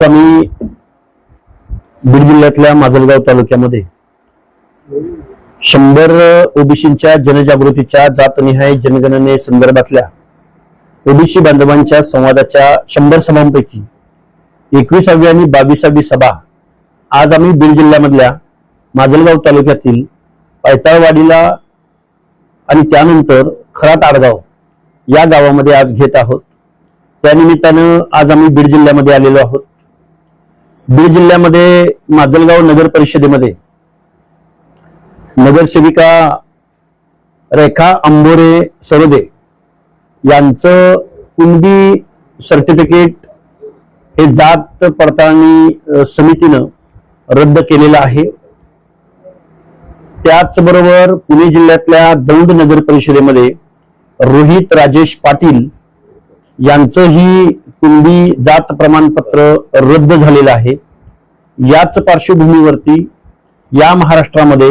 आम्ही बीड जिल्ह्यातल्या माजलगाव तालुक्यामध्ये 100 ओबीसींच्या जनजागृतीच्या जातनिहाय जनगणने संदर्भातल्या ओबीसी बांधवांच्या संवादाच्या 100 सभांपैकी 21वी आणि 22वी सभा आज आम्ही बीड जिल्ह्यामधल्या माजलगाव तालुक्यातील पायताळवाडीला आणि त्यानंतर खराट आडगाव या गावामध्ये आज घेत आहोत। त्यानिमित्तानं आज आम्ही बीड जिल्ह्यामध्ये आलेलो आहोत। बीड जिल्ह्यामध्ये माजलगाव नगर परिषदेमध्ये नगरसेविका रेखा अंबोरे सरोदे यांचं कुणबी सर्टिफिकेट हे जात पडताळणी समितीनं रद्द केलेलं आहे। त्याचबरोबर पुणे जिल्ह्यातल्या दौंड नगर परिषदेमध्ये रोहित राजेश पाटील यांचंही कुणबी जात प्रमाणपत्र रद्द झालेलं आहे। याच पार्श्वभूमीवरती या महाराष्ट्रामध्ये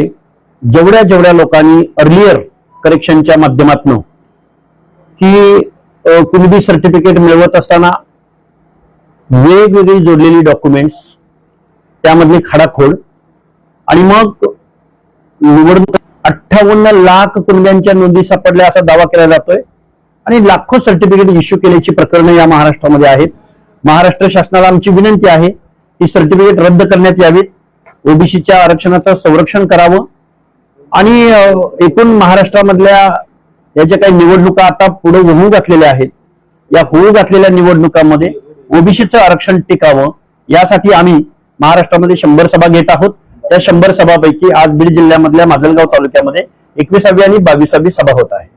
जेवढ्या लोकांनी अर्लियर करेक्शनच्या माध्यमातून की कुणबी सर्टिफिकेट मिळवत असताना वेगवेगळी जोडलेली डॉक्युमेंट्स त्यामधली खाडाखोड आणि मग निवडणूक 58 लाख कुणब्यांच्या नोंदी सापडल्या असा दावा केला जातोय आणि लाखो सर्टिफिकेट इश्यू केल्याची प्रकरणं या महाराष्ट्रामध्ये आहेत। महाराष्ट्र शासनाला आमची विनंती आहे की सर्टिफिकेट रद्द करण्यात यावीत, ओबीसीच्या आरक्षणाचं संरक्षण करावं आणि एकूण महाराष्ट्रामधल्या या ज्या काही निवडणुका आता पुढे होऊ घातलेल्या आहेत या होऊ घातलेल्या निवडणुकांमध्ये ओबीसीचं आरक्षण टिकावं यासाठी आम्ही महाराष्ट्रामध्ये 100 सभा घेत आहोत। त्या 100 सभापैकी आज बीड जिल्ह्यामधल्या माजलगाव तालुक्यामध्ये 21वी आणि 22वी सभा होत आहे।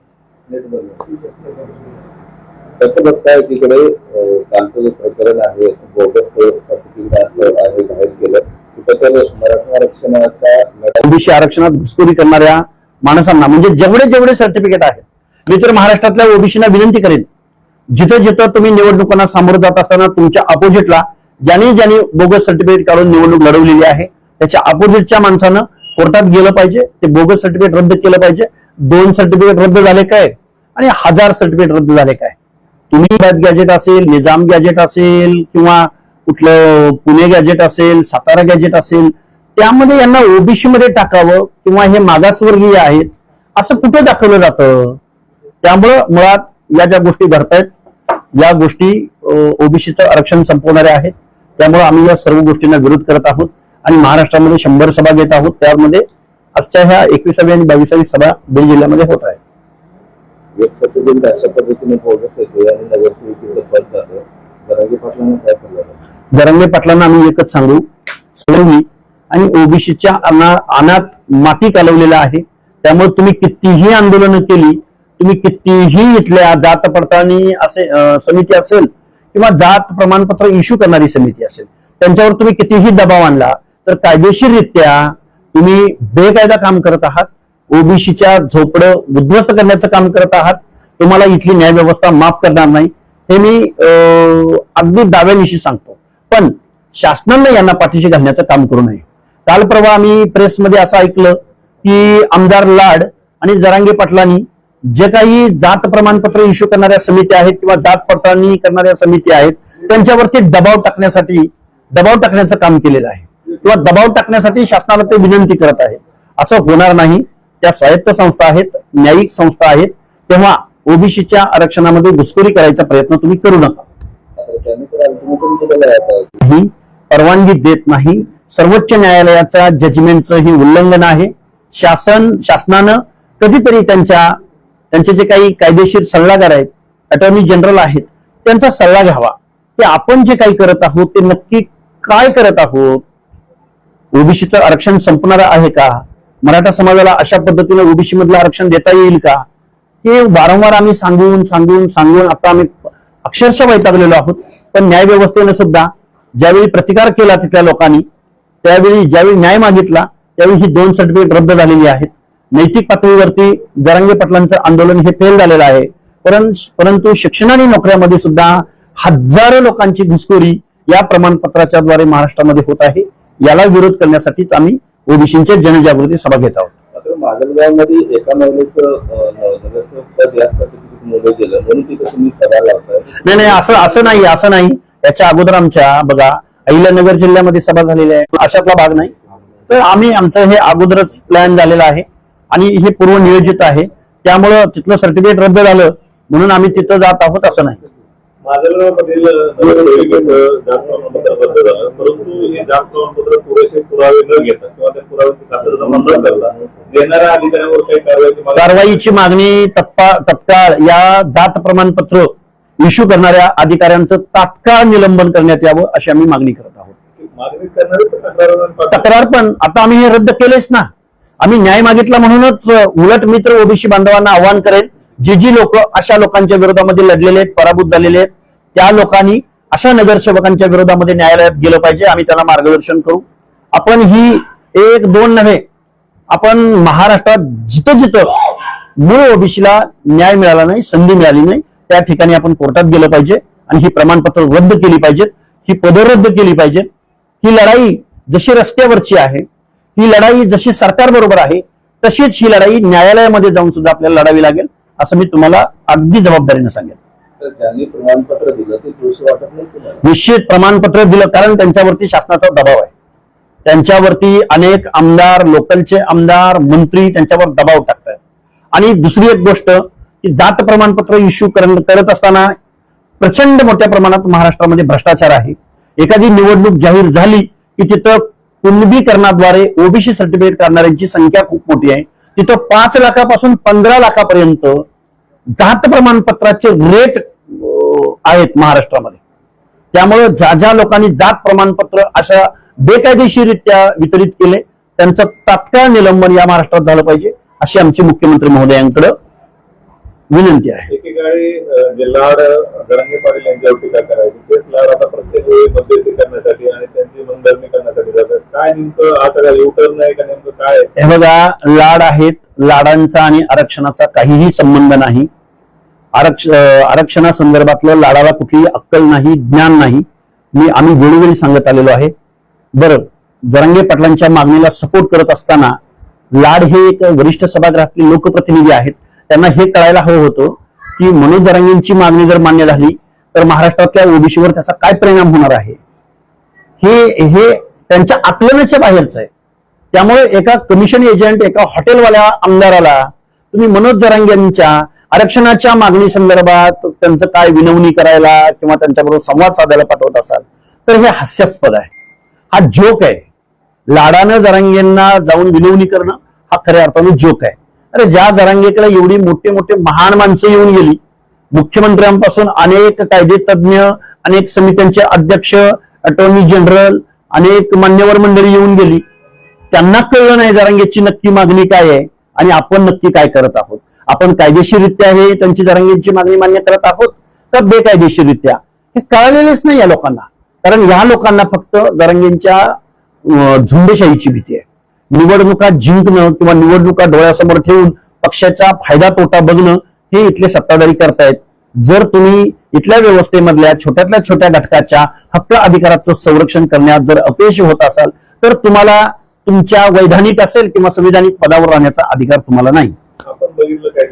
कसं बघताय तिकडे कालचं जे प्रकरण आहे बोगस सर्टिफिकेट आहे जाहीर केलं मराठा आरक्षणाचा ओबीसी आरक्षणात घुसखोरी करणाऱ्या माणसांना म्हणजे जेवढे सर्टिफिकेट आहेत मी तर महाराष्ट्रातल्या ओबीसीना विनंती करेन जिथं तुम्ही निवडणुकांना सामोरं जात असताना तुमच्या अपोजिटला ज्यांनी बोगस सर्टिफिकेट काढून निवडणूक लढवलेली आहे त्याच्या अपोजिटच्या माणसानं कोर्टात गेलं पाहिजे, ते बोगस सर्टिफिकेट रद्द केलं पाहिजे। 2 सर्टिफिकेट रद्द झाले काय आणि 1000 सर्टिफिकेट रद्द झाले काय? तुम्ही गॅजेट असेल, निजाम गॅजेट असेल किंवा कुठलं पुणे गॅजेट असेल, सातारा गॅजेट असेल त्यामध्ये यांना ओबीसी मध्ये टाकावं किंवा हे मागासवर्गीय आहेत असं कुठं दाखवलं जातं। त्यामुळं मुळात या ज्या गोष्टी घडतायत या गोष्टी ओबीसीचं आरक्षण संपवणाऱ्या आहेत। त्यामुळे आम्ही या सर्व गोष्टींना विरोध करत आहोत आणि महाराष्ट्रामध्ये 100 सभा घेत आहोत। त्यामध्ये आजच्या ह्या 21वी आणि 22वी सभा बीड जिल्ह्यामध्ये होत आहे। एक सर्टिफिकेट अशा पद्धतीने बोगस येते आणि नगरसेविकेचं पद जातं, जरांगे पाटलांना काय सांगायचं? जरांगे पाटलांना आम्ही एकच सांगू, सोडवी आणि ओबीसीच्या अनाथ माती कालवलेला आहे। त्यामुळे तुम्ही कितीही आंदोलनं केली, तुम्ही कितीही इथल्या जात पडताळणी समिती असेल किंवा जात प्रमाणपत्र इश्यू करणारी समिती असेल त्यांच्यावर तुम्ही कितीही दबाव आणला तर कायदेशीररित्या तुम्ही बेकायदा काम करत आहात, ओबीसीच्या झोपडं उद्ध्वस्त करण्याचं काम करत आहात। तुम्हाला इथली न्याय व्यवस्था माफ करणार नाही हे मी अगदी दाव्यानिशी सांगतो। पण शासनानं यांना पाठीशी घालण्याचं काम करू नये। काल परवा आम्ही प्रेसमध्ये असं ऐकलं की आमदार लाड आणि जरांगे पाटलांनी जे काही जात प्रमाणपत्र इश्यू करणाऱ्या समिती आहेत किंवा जात पडताळणी करणाऱ्या समिती आहेत त्यांच्यावरती दबाव टाकण्याचं काम केलेलं आहे किंवा दबाव टाकण्यासाठी शासनाला ते विनंती करत आहेत। असं होणार नाही। त्या स्वायत्त संस्था आहेत, न्यायिक संस्था आहेत, तेव्हा ओबीसीच्या आरक्षणामध्ये घुसखोरी करायचा प्रयत्न तुम्ही करू नका। परवानगी देत नाही। सर्वोच्च न्यायालयाचा जजमेंटचं ही उल्लंघन आहे। शासनानं कधीतरी त्यांचे जे काही कायदेशीर सल्लागार आहेत, अटॉर्नी जनरल आहेत, त्यांचा सल्ला घ्यावा की आपण जे काही करत आहोत ते नक्की काय करत आहोत। ओबीसीचं आरक्षण संपणार आहे का? मराठा समाजाला अशा पद्धतीने ओबीसी मधलं आरक्षण देता येईल का? हे वारंवार आम्ही सांगून आता आम्ही अक्षरशः वैतागलेलो आहोत। पण न्याय व्यवस्थेनं सुद्धा ज्यावेळी प्रतिकार केला तिथल्या लोकांनी, ज्यावेळी न्याय मागितला त्यावेळी ही 2 सर्टिफिकेट रद्द झालेली आहेत। नैतिक पातळीवरती जरांगे पाटलांचं आंदोलन हे फेल झालेलं आहे। परंतु शिक्षण आणि नोकऱ्यामध्ये सुद्धा हजारो लोकांची घुसखोरी या प्रमाणपत्राच्या द्वारे महाराष्ट्रामध्ये होत आहे। याला विरोध करण्यासाठीच आम्ही ओबीसींच्या जनजागृती सभा घेत आहोत। माजलगावमध्ये एका महिलेचं नगरसेवक पद यासाठी मुलं गेलं म्हणून तिथे तुम्ही सभा लावताय? नाही, असं नाही। याच्या अगोदर आमच्या बघा अहिल्यानगर जिल्ह्यामध्ये सभा झालेली आहे, अशातला भाग नाही. तर आम्ही आमचं हे अगोदरच प्लॅन झालेलं आहे आणि हे पूर्व नियोजित आहे. त्यामुळं तिथलं सर्टिफिकेट रद्द झालं म्हणून आम्ही तिथं जात आहोत असं नाही. माजलगावमधील नगरसेविकेचं जात प्रमाणपत्र रद्द झालं, परंतु हे जात प्रमाणपत्र पुरेसे पुरावे न घेता किंवा त्या पुराव्याची खातरजमा न करता देणाऱ्या अधिकाऱ्यांवर काही कारवाईची मागणी तत्काळ या जात प्रमाणपत्र इश्यू करणाऱ्या अधिकाऱ्यांचं तात्काळ निलंबन करण्यात यावं अशी आम्ही मागणी करत आहोत. मागणी करणारे तक्रार पण आता आम्ही हे रद्द केलेच ना. आम्ही न्याय मागितला म्हणूनच उलट मित्र ओबीसी बांधवांना आव्हान करेन, जी लोक अशा लोकांच्या विरोधामध्ये लढलेले आहेत, पराभूत झालेले आहेत, त्या लोकांनी अशा नगरसेवकांच्या विरोधामध्ये न्यायालयात गेलं पाहिजे. आम्ही त्यांना मार्गदर्शन करू. आपण ही एक दोन नव्हे, आपण महाराष्ट्रात जिथं जिथं मूळ ओबीसीला न्याय मिळाला नाही, संधी मिळाली नाही, त्या ठिकाणी आपण कोर्टात गेलं पाहिजे आणि ही प्रमाणपत्र रद्द केली पाहिजेत, ही पदं रद्द केली पाहिजेत. ही लढाई जशी रस्त्यावरची आहे, ही लढाई जशी सरकार बरोबर आहे, तशीच ही लढाई न्यायालयामध्ये जाऊन सुद्धा आपल्याला लढावी लागेल असं मी तुम्हाला अगदी जबाबदारीने सांगेन. तर ज्यांनी प्रमाणपत्र दिलं ते दोषी वाटत नाही तुम्हाला? निश्चित प्रमाणपत्र दिलं, कारण त्यांच्यावरती शासनाचा दबाव आहे. त्यांच्यावरती अनेक आमदार, लोकलचे आमदार, मंत्री त्यांच्यावर दबाव टाकतात. आणि दुसरी एक गोष्ट की जात प्रमाणपत्र इश्यू करत असताना प्रचंड मोठ्या प्रमाणात महाराष्ट्रामध्ये भ्रष्टाचार आहे. एखादी निवडणूक जाहीर झाली की तिथं कुणबीकरणाद्वारे ओबीसी सर्टिफिकेट काढणाऱ्यांची संख्या खूप मोठी आहे. तिथं 5 लाखापासून 15 लाखापर्यंत जात प्रमाणपत्राचे रेट आहेत महाराष्ट्रामध्ये. त्यामुळे ज्या लोकांनी जात प्रमाणपत्र अशा बेकायदेशीररित्या वितरित केले त्यांचं तात्काळ निलंबन या महाराष्ट्रात झालं पाहिजे अशी आमची मुख्यमंत्री महोदयांकडे विनंती आहे. एकेकाळी जे लाड जरांगे पाटील यांच्यावर टीका करायची, तेच लाड आता प्रत्येक वेळी मध्यस्थी करण्यासाठी आणि त्यांची मनधरणी करण्यासाठी जातात. काय नेमकं हा सगळा युटर्न आहे का, नेमकं काय? हे बघा, लाड आहेत, लाडांचा आणि आरक्षणाचा काहीही संबंध नाही. आरक्षणासंदर्भातलं लाडाला कुठलीही अक्कल नाही, ज्ञान नाही. आम्ही वेळोवेळी सांगत आलेलो आहे. बरं, जरांगे पाटलांच्या मागणीला सपोर्ट करत असताना लाड हे एक वरिष्ठ सभागृहातले लोकप्रतिनिधी आहेत. त्यांना हे कळायला हवं होतं की मनोज जरांगेंची मागणी जर मान्य झाली तर महाराष्ट्रातल्या ओबीसीवर त्याचा काय परिणाम होणार आहे हे त्यांच्या आकलनाच्या बाहेरच आहे. त्यामुळे एका कमिशन एजंट, एका हॉटेलवाल्या आमदाराला तुम्ही मनोज जरांगेंच्या आरक्षणाच्या मागणी संदर्भात त्यांचं काय विनवणी करायला किंवा त्यांच्याबरोबर संवाद साधायला पाठवत असाल तर हे हास्यास्पद आहे, हा जोक आहे. लाडानं जरांगेंना जाऊन विनवणी करणं हा खऱ्या अर्थाने जोक आहे. अरे, ज्या जरांगेकडे एवढी मोठे मोठे महान माणसं येऊन गेली, मुख्यमंत्र्यांपासून अनेक कायदे तज्ज्ञ, अनेक समित्यांचे अध्यक्ष, अटॉर्नी जनरल, अनेक मान्यवर मंडळी येऊन गेली, त्यांना कळलं नाही जरांगेची नक्की मागणी काय आहे आणि आपण नक्की काय करत आहोत. आपण कायदेशीररित्या हे त्यांची जरांगेची मागणी मान्य करत आहोत तर बेकायदेशीररित्या, हे कळलेलेच नाही या लोकांना. कारण या लोकांना फक्त जरांगेंच्या झुंडशाहीची भीती आहे. निवडणुका जिंकणं किंवा निवडणुका डोळ्यासमोर ठेवून पक्षाचा फायदा तोटा बघणं हे इथले सत्ताधारी करतायत. जर तुम्ही इथल्या व्यवस्थेमधल्या छोट्यातल्या छोट्या घटकाच्या हक्क अधिकाराचं संरक्षण करण्यात जर अपयशी होत असाल तर तुम्हाला तुमच्या वैधानिक असेल किंवा संविधानिक पदावर राहण्याचा अधिकार तुम्हाला नाही. आपण बघितलं काय